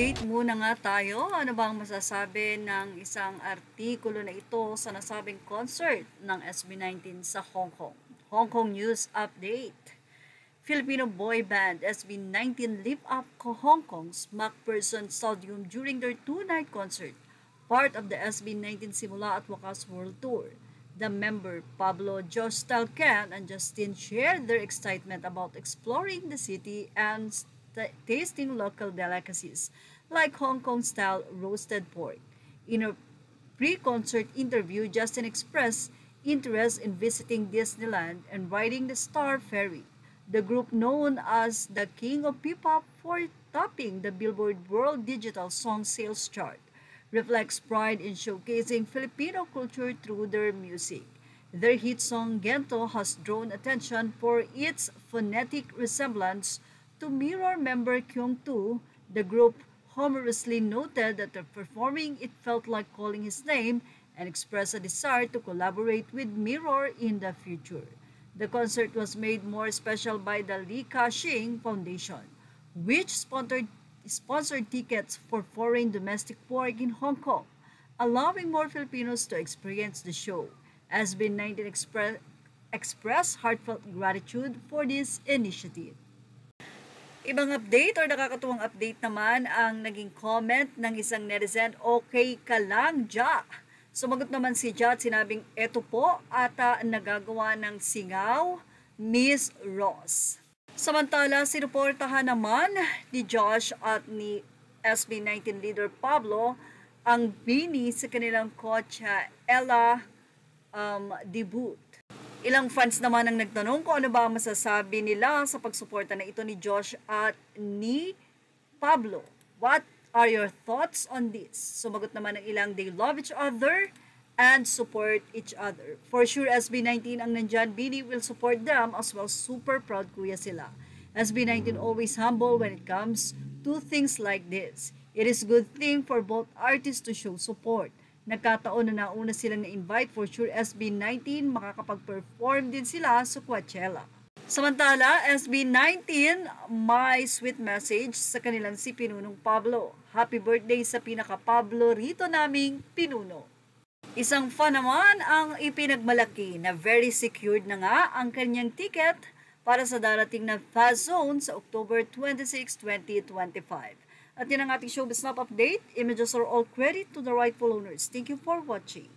Update muna nga tayo. Ano bang masasabi ng isang artikulo na ito sa nasabing concert ng SB19 sa Hong Kong? Hong Kong News Update. Filipino boy band SB19 lit up Hong Kong's McPherson Stadium during their two-night concert, part of the SB19 Simula at Wakas World Tour. The member Pablo, Josh Talcan, and Justin shared their excitement about exploring the city and tasting local delicacies like Hong Kong-style roasted pork. In a pre-concert interview, Justin expressed interest in visiting Disneyland and riding the Star Ferry. The group, known as the King of P-pop for topping the Billboard World Digital Song Sales Chart, reflects pride in showcasing Filipino culture through their music. Their hit song Gento has drawn attention for its phonetic resemblance to Mirror member Kyung-tu. The group humorously noted that after performing it felt like calling his name and expressed a desire to collaborate with Mirror in the future. The concert was made more special by the Li Ka-shing Foundation, which sponsored tickets for foreign domestic work in Hong Kong, allowing more Filipinos to experience the show. SB19 expressed heartfelt gratitude for this initiative. Ibang update or nakakatuwang update naman ang naging comment ng isang netizen, "Okay ka lang, Ja." Sumagot naman si Ja at sinabing, "Eto po ata nagagawa ng singaw, Miss Ross." Samantala, sinuportahan naman ni Josh at ni SB19 leader Pablo ang bini sa kanilang kotse Ella debut. Ilang fans naman ang nagtanong kung ano ba ang masasabi nila sa pagsuporta na ito ni Josh at ni Pablo. What are your thoughts on this? Sumagot naman ng ilang, they love each other and support each other. For sure, SB19 ang nandyan, Bini will support them as well. Super proud kuya sila. SB19 always humble when it comes to things like this. It is good thing for both artists to show support. Nagkataon na nauna silang na-invite, for sure SB19 makakapag-perform din sila sa Coachella. Samantala, SB19 may sweet message sa kanilang si Pinunong Pablo. Happy birthday sa pinaka-Pablo rito naming Pinuno. Isang fan naman ang ipinagmalaki na very secured na nga ang kanyang ticket para sa darating na Fast Zone sa October 26, 2025. At yan ang ating showbiz snap update. Images are all credit to the rightful owners. Thank you for watching.